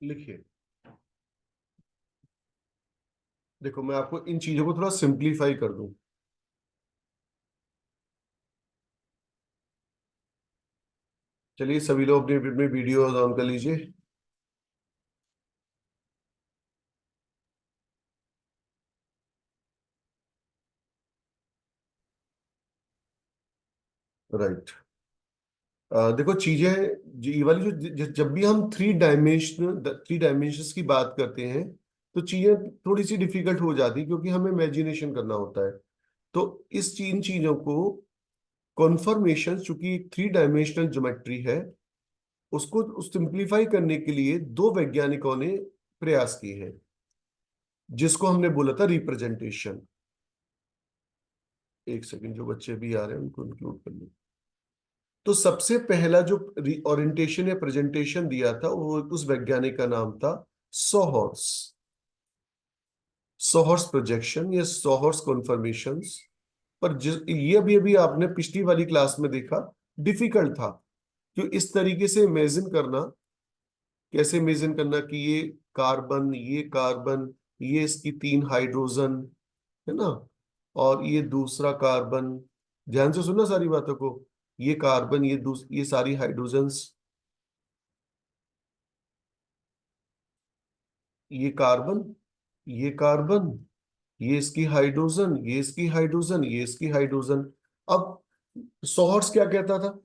लिखिए। देखो मैं आपको इन चीजों को थोड़ा सिंप्लीफाई कर दूं। चलिए सभी लोग अपने अपने वीडियो ऑन कर लीजिए। राइट। देखो चीजें, ये वाली जो जब भी हम थ्री डायमेंशंस की बात करते हैं तो चीजें थोड़ी सी डिफिकल्ट हो जाती क्योंकि हमें इमेजिनेशन करना होता है। तो इन चीजों को कॉन्फर्मेशन, चूंकि थ्री डायमेंशनल ज्योमेट्री है, उसको सिंप्लीफाई करने के लिए दो वैज्ञानिकों ने प्रयास किए हैं, जिसको हमने बोला था रिप्रेजेंटेशन। एक सेकंड, जो बच्चे भी आ रहे हैं उनको इंक्लूड कर लो। तो सबसे पहला जो ओरिएंटेशन या प्रेजेंटेशन दिया था वो उस वैज्ञानिक का नाम था सोहर्स। सोहर्स प्रोजेक्शन या सोहर्स कॉन्फर्मेशंस। पर ये अभी अभी आपने पिछली वाली क्लास में देखा, डिफिकल्ट था। क्यों? इस तरीके से इमेजिन करना, कैसे इमेजिन करना कि ये कार्बन, ये इसकी तीन हाइड्रोजन, है ना, और ये दूसरा कार्बन। ध्यान से सुनना सारी बातों को। ये कार्बन, ये सारी हाइड्रोजन्स, ये कार्बन, ये कार्बन, ये इसकी हाइड्रोजन, ये इसकी हाइड्रोजन, ये इसकी हाइड्रोजन। अब सोहर्स क्या कहता था?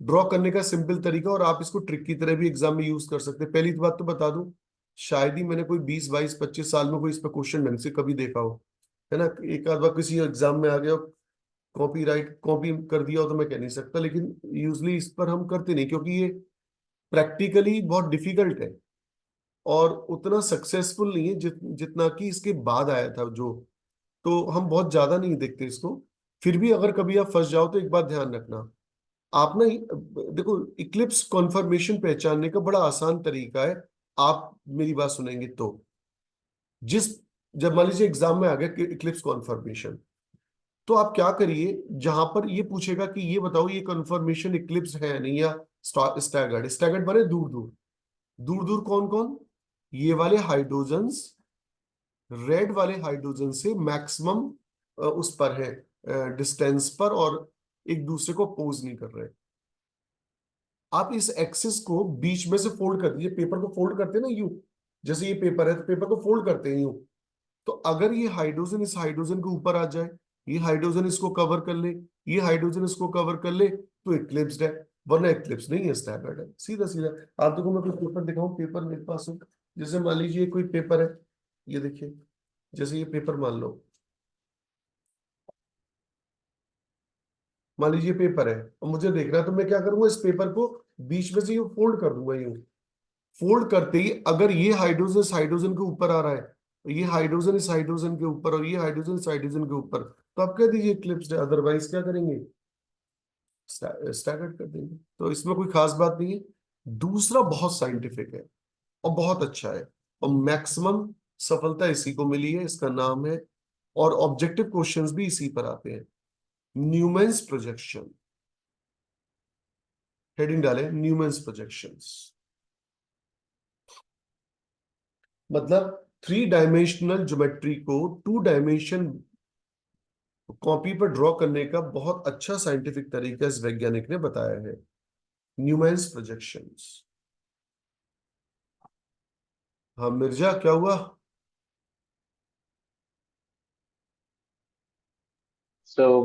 ड्रॉ करने का सिंपल तरीका, और आप इसको ट्रिक की तरह भी एग्जाम में यूज कर सकते हैं। पहली बात तो बता दूं, शायद ही मैंने कोई 20 22 25 साल में कोई इस पर क्वेश्चन ढंग से कभी देखा हो, है ना। एक आध बार किसी एग्जाम में आ गया, कॉपी कर दिया हो तो मैं कह नहीं सकता, लेकिन यूजली इस पर हम करते नहीं क्योंकि ये प्रैक्टिकली बहुत डिफिकल्ट है और उतना सक्सेसफुल नहीं है जितना कि इसके बाद आया था जो। तो हम बहुत ज्यादा नहीं देखते इसको। फिर भी अगर कभी आप फंस जाओ तो एक बात ध्यान रखना। आप ना, देखो, इक्लिप्स कॉन्फर्मेशन पहचानने का बड़ा आसान तरीका है। आप मेरी बात सुनेंगे तो, जिस जब मान लीजिए एग्जाम में आ गया कि इक्लिप्स कॉन्फर्मेशन, तो आप क्या करिए, जहां पर ये पूछेगा कि ये बताओ ये कॉन्फर्मेशन इक्लिप्स है नहीं या स्टैगर्ड। स्टैगर्ड माने दूर दूर। दूर दूर कौन कौन? ये वाले हाइड्रोजन्स रेड वाले हाइड्रोजन से मैक्सिमम उस पर है, डिस्टेंस पर, और एक दूसरे को अपोज नहीं कर रहे। आप इस एक्सिस को बीच में से फोल्ड कर दीजिए। पेपर को फोल्ड करते हैं ना यूं, जैसे ये पेपर है तो पेपर को फोल्ड करते हैं यूं। तो अगर ये हाइड्रोजन इस हाइड्रोजन के ऊपर आ जाए, ये हाइड्रोजन इसको कवर कर ले, ये हाइड्रोजन इसको कवर कर ले, तो इक्लिप्स्ड है। वरना इक्लिप्स नहीं है, स्टैगर्ड है। सीधा सीधा। आप देखो, मैं कोई पेपर दिखाऊं, पेपर मेरे पास हो, जैसे मान लीजिए कोई पेपर है, ये देखिए, जैसे ये पेपर मान लो, मान लीजिए पेपर है और मुझे देखना है, तो मैं क्या करूंगा, इस पेपर को बीच में से यूं फोल्ड कर दूंगा यूं। फोल्ड करते ही अगर ये हाइड्रोजन इस हाइड्रोजन के ऊपर आ रहा है, तो ये हाइड्रोजन इस हाइड्रोजन के ऊपर, और ये हाइड्रोजन इस हाइड्रोजन के ऊपर, तो आप कह दीजिए इक्लिप्स है। अदरवाइज क्या करेंगे? स्टैगर्ड कर देंगे। तो इसमें कोई खास बात नहीं है। दूसरा बहुत साइंटिफिक है और बहुत अच्छा है, और मैक्सिमम सफलता इसी को मिली है, इसका नाम है, और ऑब्जेक्टिव क्वेश्चंस भी इसी पर आते हैं, न्यूमेंस प्रोजेक्शन। हेडिंग डालें, न्यूमेंस प्रोजेक्शंस। मतलब थ्री डायमेंशनल ज्योमेट्री को टू डायमेंशन कॉपी पर ड्रॉ करने का बहुत अच्छा साइंटिफिक तरीका इस वैज्ञानिक ने बताया है, न्यूमेंस प्रोजेक्शंस। हाँ मिर्जा, क्या हुआ?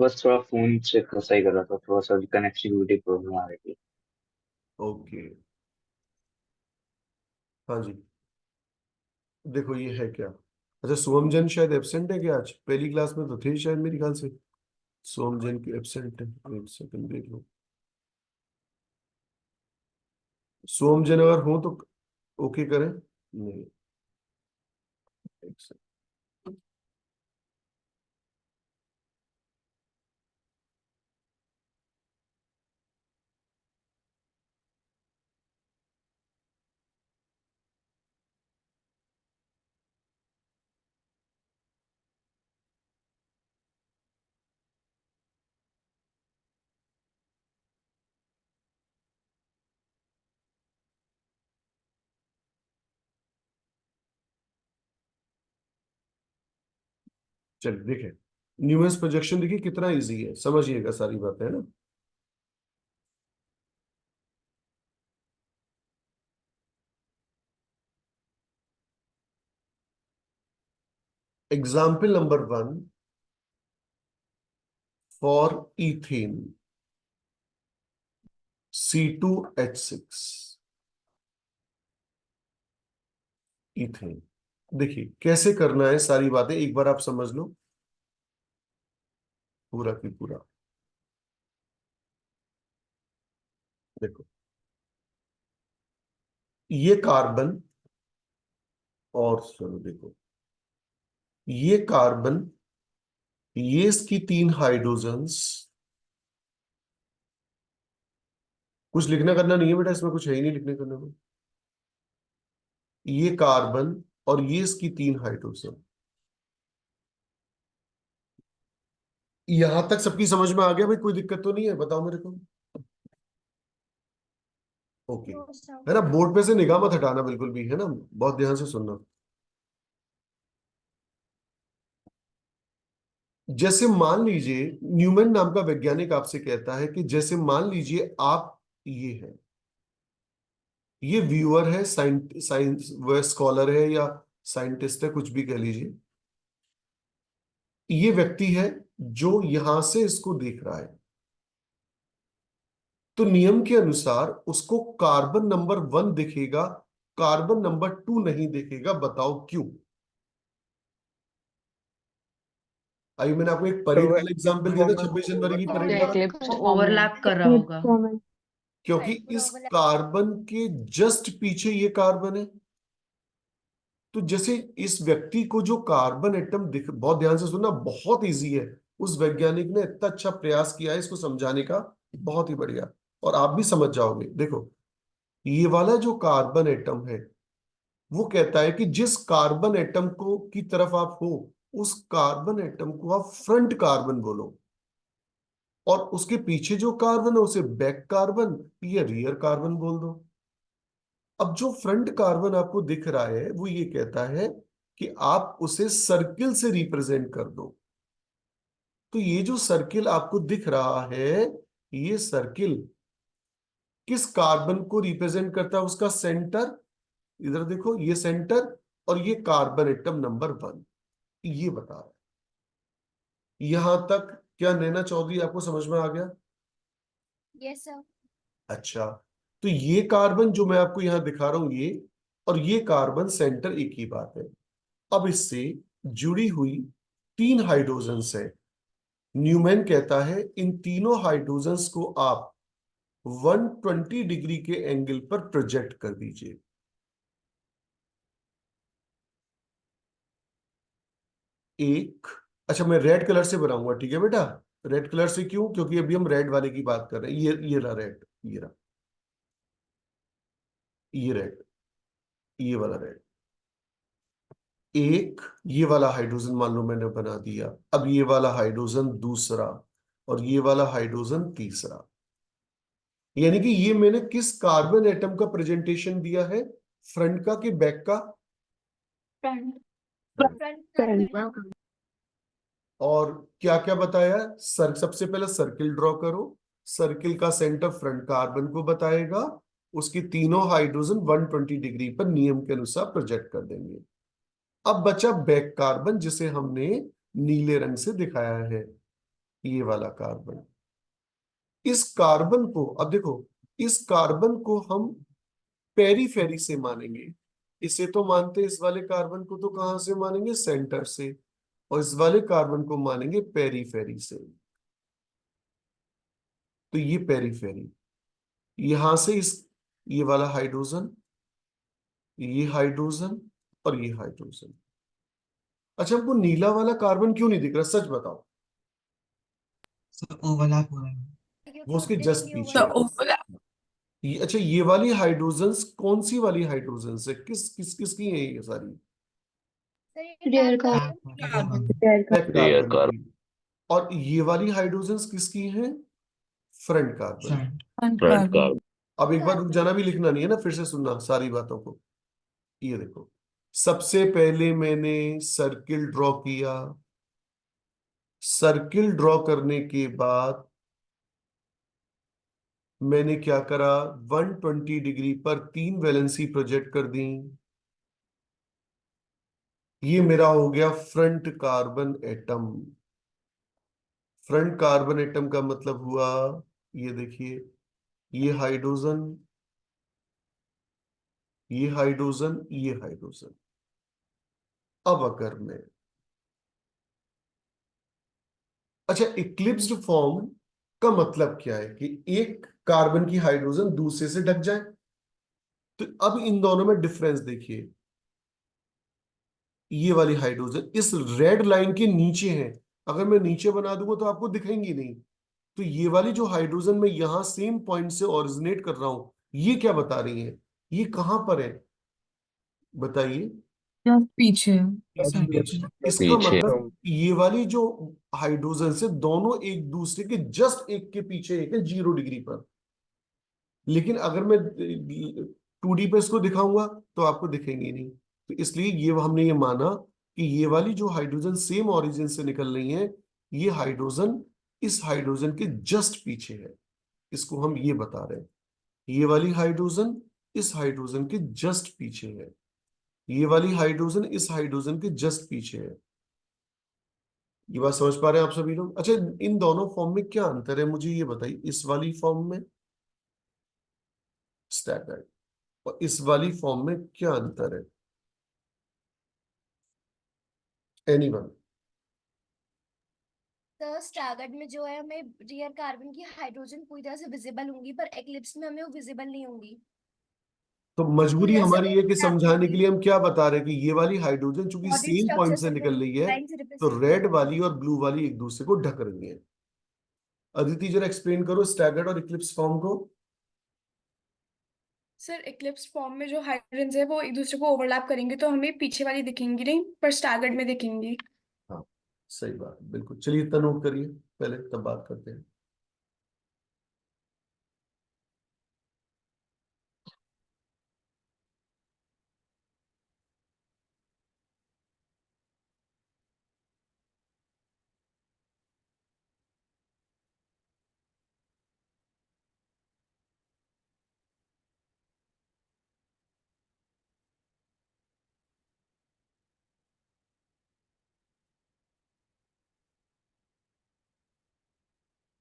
बस थोड़ा फोन से सही कर रहा था, थोड़ा सा कनेक्टिविटी प्रॉब्लम आ रही थी। ओके। हाँ जी। देखो ये है क्या? अच्छा, सोहम जैन शायद एब्सेंट है क्या? आज पहली क्लास में तो थे शायद मेरे ख्याल से। सोहम जैन की एब्सेंट है, एक सेकंड देख लो। सोहम जैन अगर हो तो ओके करें। नहीं, एक सेकंड। चलिए देखें, न्यूमेंस प्रोजेक्शन देखिए कितना इजी है, समझिएगा सारी बातें, है ना। Example number 1 for ethane C2H6, ethane. देखिए कैसे करना है, सारी बातें एक बार आप समझ लो पूरा की पूरा। देखो ये कार्बन, और चलो देखो ये कार्बन, ये इसकी 3 हाइड्रोजन्स। कुछ लिखना करना नहीं है बेटा, इसमें कुछ है ही नहीं लिखने करने को। ये कार्बन और ये इसकी 3 हाइड्रोजन। यहां तक सबकी समझ में आ गया भाई? कोई दिक्कत तो नहीं है, बताओ मेरे को। ओके, है ना। बोर्ड पे से निगाह मत हटाना बिल्कुल भी, है ना, बहुत ध्यान से सुनना। जैसे मान लीजिए, न्यूमैन नाम का वैज्ञानिक आपसे कहता है कि जैसे मान लीजिए आप ये है, ये व्यूअर है, साइंस वह स्कॉलर है या साइंटिस्ट है, कुछ भी कह लीजिए। ये व्यक्ति है जो यहां से इसको देख रहा है, तो नियम के अनुसार उसको कार्बन नंबर 1 दिखेगा, कार्बन नंबर 2 नहीं दिखेगा। बताओ क्यों? अभी मैंने आपको एक परेड वाला एग्जांपल दिया था, 26 जनवरी की परेड वाला। एक्लिप्स ओवरलैप कर रहा होगा। क्योंकि इस कार्बन के जस्ट पीछे ये कार्बन है। तो जैसे इस व्यक्ति को जो कार्बन एटम दिख, बहुत ध्यान से सुनना, बहुत इजी है। उस वैज्ञानिक ने इतना अच्छा प्रयास किया है इसको समझाने का, बहुत ही बढ़िया। और आप भी समझ जाओगे। देखो ये वाला जो कार्बन एटम है, वो कहता है कि जिस कार्बन एटम को की तरफ आप हो, उस कार्बन एटम को आप फ्रंट कार्बन बोलो, और उसके पीछे जो कार्बन है उसे बैक कार्बन या रियर कार्बन बोल दो। अब जो फ्रंट कार्बन आपको दिख रहा है वो ये कहता है कि आप उसे सर्किल से रिप्रेजेंट कर दो। तो ये जो सर्किल आपको दिख रहा है, ये सर्किल किस कार्बन को रिप्रेजेंट करता है? उसका सेंटर। इधर देखो, ये सेंटर और ये कार्बन एटम नंबर 1, ये बता रहा है। यहां तक क्या नैना चौधरी आपको समझ में आ गया? Yes sir. अच्छा, तो ये कार्बन जो मैं आपको यहां दिखा रहा हूं, ये और ये कार्बन सेंटर एक ही बात है। अब इससे जुड़ी हुई 3 हाइड्रोजन्स है। न्यूमैन कहता है इन तीनों हाइड्रोजन्स को आप 120 डिग्री के एंगल पर प्रोजेक्ट कर दीजिए। एक, अच्छा मैं रेड कलर से बनाऊंगा, ठीक है बेटा। रेड कलर से क्यों? क्योंकि अभी हम रेड वाले की बात कर रहे हैं। ये रहा रेड, ये रहा, ये रेड, ये वाला रेड। एक ये वाला हाइड्रोजन मान लो मैंने बना दिया, अब ये वाला हाइड्रोजन दूसरा, और ये वाला हाइड्रोजन तीसरा। यानी कि ये मैंने किस कार्बन एटम का प्रेजेंटेशन दिया है? फ्रंट का कि बैक का? Front front. फ्रंट। और क्या क्या बताया? सबसे पहले सर्किल ड्रॉ करो। सर्किल का सेंटर फ्रंट कार्बन को बताएगा। उसकी तीनों हाइड्रोजन 120 डिग्री पर नियम के अनुसार प्रोजेक्ट कर देंगे। अब बचा बैक कार्बन, जिसे हमने नीले रंग से दिखाया है, ये वाला कार्बन। इस कार्बन को अब देखो, इस कार्बन को हम पेरीफेरी से मानेंगे। इसे तो मानते, इस वाले कार्बन को तो कहां से मानेंगे? सेंटर से। और इस वाले कार्बन को मानेंगे पेरीफेरी से। तो ये पेरीफेरी, यहां से इस, ये वाला हाइड्रोजन, ये हाइड्रोजन और ये हाइड्रोजन। अच्छा, हमको नीला वाला कार्बन क्यों नहीं दिख रहा, सच बताओ? ओवरलैप हो रहा है। वो उसके जस्ट पीछे है। अच्छा, ये वाली हाइड्रोजन्स कौन सी वाली हाइड्रोजन्स है? किस किस किसकी है ये सारी? Rear carbon. Back rare carbon carbon. की। और ये वाली हाइड्रोजन्स किसकी हैं? Front carbon. Front. Front carbon. अब एक बार रुक जाना, भी लिखना नहीं है ना, फिर से सुनना सारी बातों को। ये देखो, सबसे पहले मैंने सर्किल ड्रॉ किया, सर्किल ड्रॉ करने के बाद मैंने क्या करा, 120 डिग्री पर 3 वैलेंसी प्रोजेक्ट कर दी। ये मेरा हो गया front carbon atom. Front carbon atom का मतलब हुआ, ये देखिए, ये हाइड्रोजन, ये हाइड्रोजन, ये हाइड्रोजन। अब अगर मैं, अच्छा, इक्लिप्स्ड फॉर्म का मतलब क्या है कि एक कार्बन की हाइड्रोजन दूसरे से ढक जाए। तो अब इन दोनों में डिफरेंस देखिए, ये वाली हाइड्रोजन इस रेड लाइन के नीचे है, अगर मैं नीचे बना दूंगा तो आपको दिखेंगी नहीं। तो ये वाली जो हाइड्रोजन मैं यहां सेम पॉइंट से ओरिजिनेट कर रहा हूं, ये क्या बता रही है, ये कहां पर है, बताइए। जस्ट पीछे इसका पीछे। मतलब ये वाली जो हाइड्रोजन से दोनों एक दूसरे के जस्ट एक के पीछे एक है, 0 डिग्री पर। लेकिन अगर मैं 2D पे इसको दिखाऊंगा तो आपको दिखेंगे नहीं। तो इसलिए ये हमने ये माना कि ये वाली जो हाइड्रोजन सेम ओरिजिन से निकल रही है, ये हाइड्रोजन इस हाइड्रोजन के जस्ट पीछे है। इसको हम ये बता रहे हैं, ये वाली हाइड्रोजन इस हाइड्रोजन के जस्ट पीछे है, ये वाली हाइड्रोजन इस हाइड्रोजन के जस्ट पीछे है। ये बात समझ पा रहे हैं आप सभी लोग? अच्छा, इन दोनों फॉर्म में क्या अंतर है मुझे ये बताइए। इस वाली फॉर्म में स्टैगर्ड और इस वाली फॉर्म में क्या अंतर है, एनीवन? तो स्टैगर्ड में जो है हमें रियर कार्बन की हाइड्रोजन पूरी तरह से विजिबल होंगी, पर एक्लिप्स में हमें वो विजिबल नहीं होंगी। तो मजबूरी पूरी तरह से हमारी है कि overlap समझाने के होंगी। लिए हम क्या बता रहे हैं कि ये वाली हाइड्रोजन चूंकि बॉडी सेम स्ट्रक्चर पॉइंट से से निकल रही है, लाइन से तो रिप्रेजेंट रेड किया वाली और ब्लू वाली एक दूसरे को ढक रही है। अदिति जरा एक्सप्लेन करो स्टैगर्ड और इक्लिप्स फॉर्म को। सर इक्लिप्स फॉर्म में जो हाइड्रोजन है वो एक दूसरे को ओवरलैप करेंगे तो हमें पीछे वाली दिखेंगी नहीं पर स्टैगर्ड में दिखेंगी। हाँ, सही बात, बिल्कुल। चलिए इतना नोट करिए पहले, तब बात करते हैं।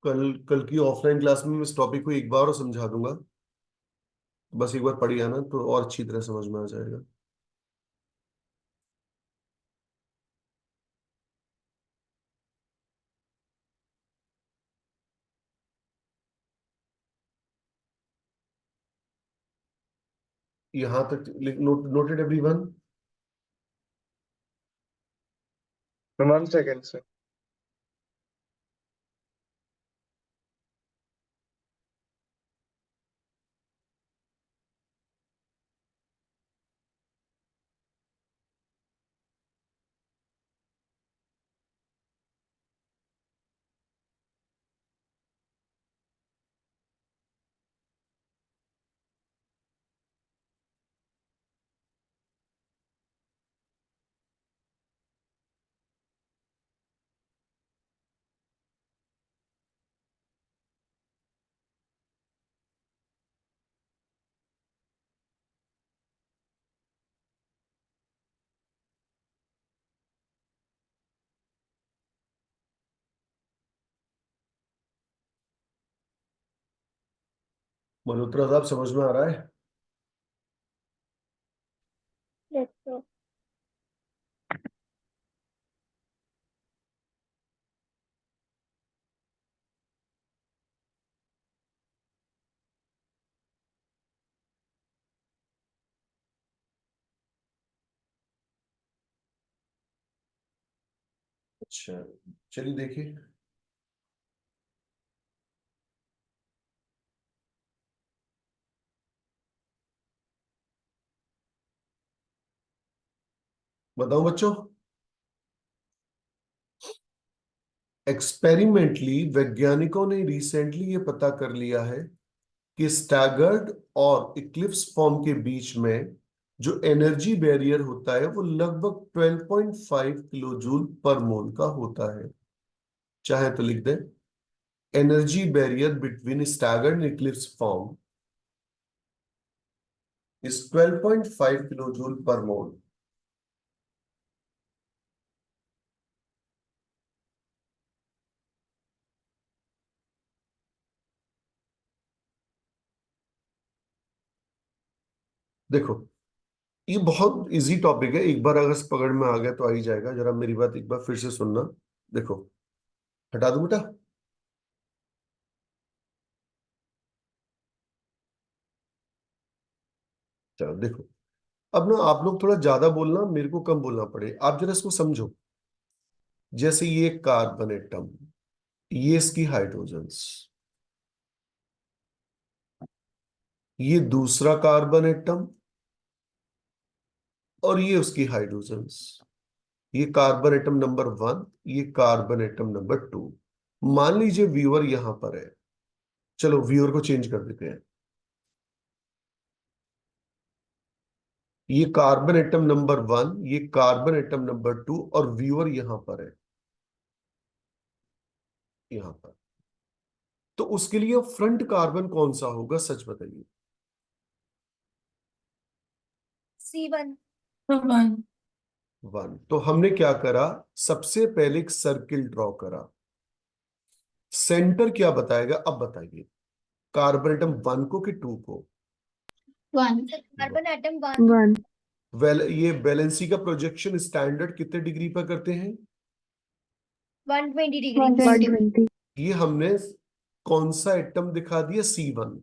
कल कल की ऑफलाइन क्लास में मैं इस टॉपिक को एक बार और समझा दूंगा, बस एक बार पढ़िए ना तो और अच्छी तरह समझ में आ जाएगा। यहां तक noted everyone? 1 second, sir. Malhotra साहब समझ में आ रहा है? Yes, sir. अच्छा, चलिए देखिए, बताओ बच्चों। एक्सपेरिमेंटली वैज्ञानिकों ने रिसेंटली ये पता कर लिया है कि स्टैगर्ड और इक्लिप्स फॉर्म के बीच में जो एनर्जी बैरियर होता है वो लगभग 12.5 किलो जूल पर मोल का होता है। चाहे तो लिख दें, energy barrier between staggered and Eclipse form is 12.5 kilojoule per mole. देखो, ये बहुत इजी टॉपिक है, एक बार अगर पकड़ में आ गया तो आ ही जाएगा। जरा मेरी बात एक बार फिर से सुनना। देखो, हटा दूं बेटा? चलो देखो, अब ना आप लोग थोड़ा ज्यादा बोलना, मेरे को कम बोलना पड़े। आप जरा इसको समझो। जैसे ये कार्बन एटम, ये इसकी हाइड्रोजन्स, ये दूसरा कार्बन एटम, और ये उसकी हाइड्रोजन्स। ये कार्बन एटम नंबर 1, ये कार्बन एटम नंबर 2। मान लीजिए व्यूअर यहां पर है। चलो व्यूअर को चेंज कर देते हैं। ये कार्बन एटम नंबर 1, ये कार्बन एटम नंबर 2, और व्यूअर यहां पर है, यहां पर। तो उसके लिए फ्रंट कार्बन कौन सा होगा, सच बताइए। C1। 1। तो हमने क्या करा, सबसे पहले एक सर्किल ड्रॉ करा। सेंटर क्या बताएगा, अब बताइए। कार्बन एटम 1 को कि 2 को? Carbon atom 1। ये वैलेंसी का प्रोजेक्शन स्टैंडर्ड कितने डिग्री पर करते हैं? 120 डिग्री। ये हमने कौन सा एटम दिखा दिया, C1।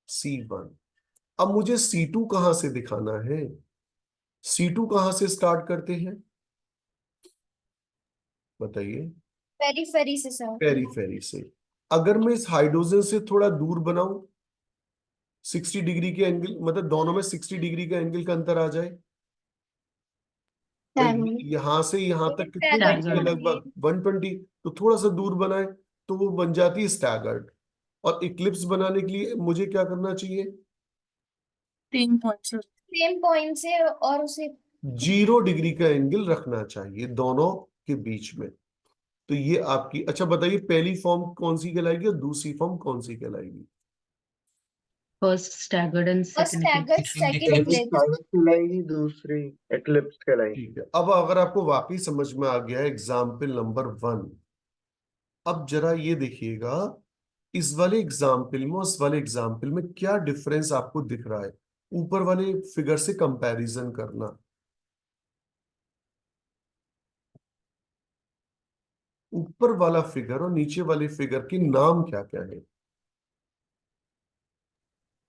C1। अब मुझे C2 कहां से दिखाना है? C2 कहां से स्टार्ट करते हैं, बताइए? पेरीफेरी से सर। पेरीफेरी से। अगर मैं इस हाइड्रोजन से थोड़ा दूर बनाऊं, 60 डिग्री के एंगल, मतलब दोनों में 60 डिग्री का एंगल का अंतर आ जाए, तो यहां से यहां तक कितनी डिग्री है, Staggered। लगभग 120। तो थोड़ा सा दूर बनाए तो वो बन जाती है स्टैगर्ड। और इक्लिप्स बनाने के लिए मुझे क्या करना चाहिए? सेम पॉइंट से और उसे 0 डिग्री का एंगल रखना चाहिए दोनों के बीच में। तो ये आपकी, अच्छा बताइए, पहली फॉर्म कौन सी कहलाएगी और दूसरी फॉर्म कौन सी कहलाएगी? First staggered and first second staggered, second पहली इक्लिप्स। स्टागर्ड कहलाएगी, दूसरी एक्लिप्स कहलाएगी। ठीक है, अब अगर आपको वाकई समझ में आ गया एग्जाम्पल नंबर 1, अब जरा ये देखिएगा, इस वाले एग्जाम्पल में उस वाले एग्जाम्पल में क्या डिफरेंस आपको दिख रहा है। ऊपर वाले फिगर से कंपैरिजन करना। ऊपर वाला फिगर और नीचे वाले फिगर के नाम क्या क्या है?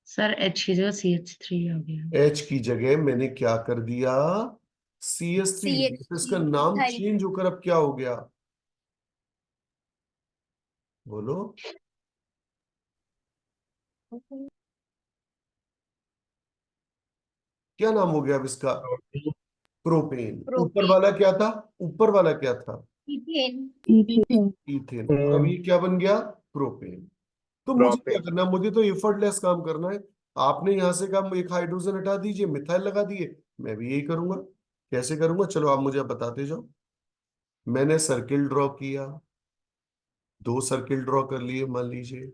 सर H की जगह CH3 आ गया। H की जगह मैंने क्या कर दिया, CH3 लिख दिया। तो इसका नाम मिथाइल। चेंज होकर अब क्या हो गया, बोलो? क्या नाम हो गया अब इसका? प्रोपेन। ऊपर वाला क्या था, ऊपर वाला क्या था? मीथेन। इथेन। और अब ये क्या बन गया, प्रोपेन। तो मुझे क्या प्रोपेन। करना है, मुझे तो एफर्टलेस काम करना है। आपने यहां से कहा एक हाइड्रोजन हटा दीजिए, मिथाइल लगा दिए, मैं भी यही करूंगा। कैसे करूंगा, चलो आप मुझे बताते जाओ। मैंने सर्किल ड्रॉ किया, 2 सर्किल ड्रॉ कर लिए मान लीजिए,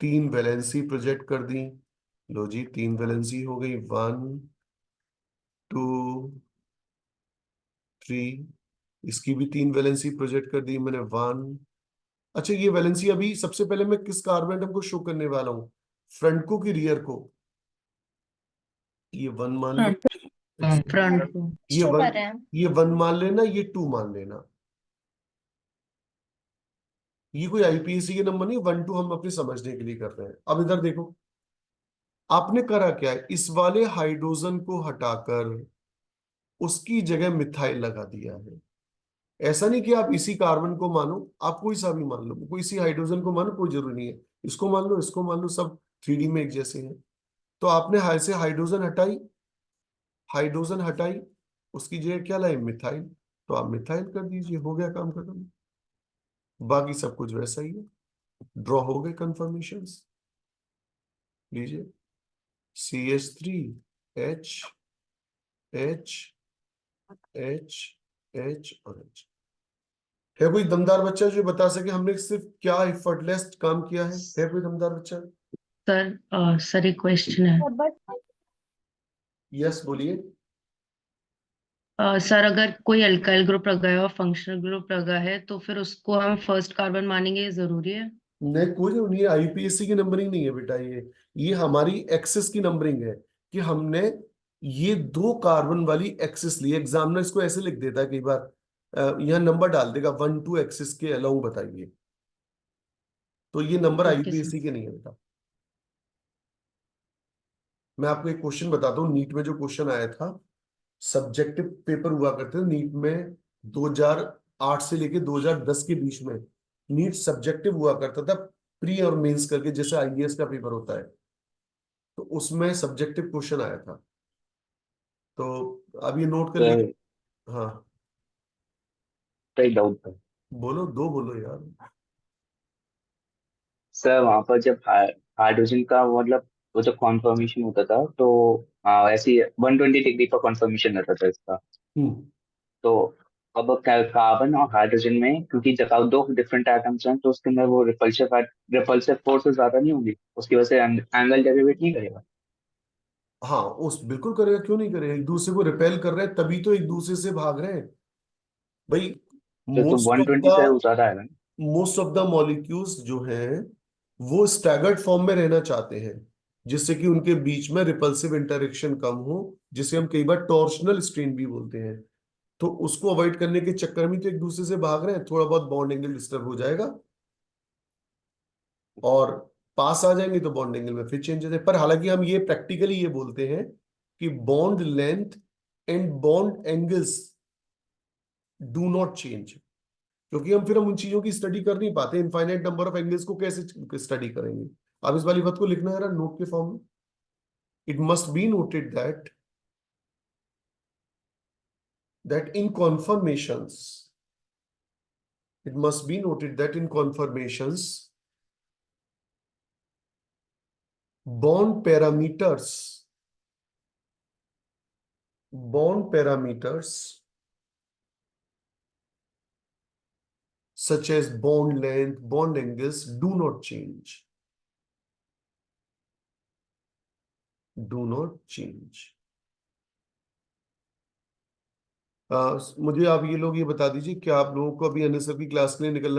3 वैलेंसी प्रोजेक्ट कर दी। लो जी, 3 वैलेंसी हो गई, 1 2 3। इसकी भी 3 वैलेंसी प्रोजेक्ट कर दी मैंने, 1। अच्छा, ये वैलेंसी अभी सबसे पहले मैं किस कार्बन एटम को शो करने वाला हूँ, फ्रंट को कि रियर को? ये 1 मान लो, फ्रंट को। ये शो 1, कर रहे हैं। ये 1 मान लेना, ये 2 मान लेना। ये कोई आईपीएससी के नंबर नहीं, 1 2 हम अपने समझने के लिए कर रहे हैं। अब इधर देखो, आपने करा क्या है, इस वाले हाइड्रोजन को हटाकर उसकी जगह मिथाइल लगा दिया है। ऐसा नहीं कि आप इसी कार्बन को मानो, आप कोई सा भी मान लो, कोई इसी हाइड्रोजन को मानो, कोई जरूरी नहीं है। इसको मान लो, इसको मान लो, सब 3D में एक जैसे हैं। तो आपने हाई से हाइड्रोजन हटाई, हाइड्रोजन हटाई, उसकी जगह क्या लाई, मिथाइल। तो आप मिथाइल कर दीजिए, हो गया काम खत्म। बाकी सब कुछ वैसा ही है। ड्रॉ हो गए कंफर्मेशंस। लीजिए, CH3 H H H H और H। है कोई दमदार बच्चा जो बता सके हमने सिर्फ क्या एफर्टलेस काम किया है कोई दमदार बच्चा? सर एक क्वेश्चन है। बट यस बोलिए। सर अगर कोई अल्काइल ग्रुप लगा है और फंक्शनल ग्रुप लगा है तो फिर उसको हम फर्स्ट कार्बन मानेंगे, ये जरूरी है? नहीं, कोई नहीं, आईपीएससी की नंबरिंग नहीं है बेटा, ये हमारी एक्सिस की नंबरिंग है कि हमने ये 2 कार्बन वाली एक्सिस ली। एग्जामिनर इसको ऐसे लिख देता है कई बार, यहाँ नंबर डाल देगा 1 2 एक्सिस के अलाउ बताइए, तो ये नंबर ओके सर। आईपीएससी के नहीं है बेटा। मैं आपको एक क्वेश्चन बताता हूँ, नीट में जो क्वेश्चन आया था, सब्जेक्टिव पेपर हुआ करते थे नीट में 2008 से लेके 2010 के बीच में। नीट सब्जेक्टिव हुआ करता था, प्री और मेंस करके, जैसे आईएएस का पेपर होता है, तो उसमें सब्जेक्टिव क्वेश्चन आया था। तो अब ये नोट कर सर लीजिए। हाँ एक डाउट था बोलो, 2 बोलो यार। सर, वहां पर जब हाइड्रोजन का मतलब वो जब कॉन्फर्मेशन होता था तो ऐसी 120 डिग्री का कॉन्फर्मेशन रहता था इसका। हम्म तो अब कार्बन और हाइड्रोजन में क्योंकि जब 2 डिफरेंट एटम्स हैं तो उसके अंदर वो रिपल्सिव फोर्स ज्यादा नहीं होंगी, उसकी वजह से एंगल डेरिवेट नहीं करेगा। हाँ, उस बिल्कुल करेगा, क्यों नहीं करेगा, एक दूसरे को रिपेल कर रहे हैं तभी तो एक दूसरे से भाग रहे हैं भाई। तो मोस्ट ऑफ 120 से द ज्यादा आएगा ना। मोस्ट ऑफ द मॉलिक्यूल्स जो हैं वो स्टैगर्ड फॉर्म में रहना चाहते हैं, जिससे कि उनके बीच में रिपल्सिव इंटरेक्शन कम हो, जिसे हम कई बार टॉर्शनल स्ट्रेन भी बोलते हैं। तो उसको अवॉइड करने के चक्कर में तो एक दूसरे से भाग रहे हैं, थोड़ा बहुत बॉन्ड एंगल डिस्टर्ब हो जाएगा और पास आ जाएंगे तो बॉन्ड एंगल में फिर चेंज हो जाए। पर हालांकि हम ये प्रैक्टिकली ये बोलते हैं कि bond length and bond angles do not change, क्योंकि हम उन चीजों की स्टडी कर नहीं पाते। इनफाइनाइट नंबर ऑफ एंगल्स को कैसे स्टडी करेंगे? आप इस वाली बात को लिखना है ना नोट के फॉर्म में। It must be noted that in conformations, it must be noted that in conformations bond parameters such as bond length, bond angles do not change, do not change। मुझे आप ये लोग ये बता दीजिए, क्या आप लोगों को अभी अनिसर की क्लास के लिए निकलना है?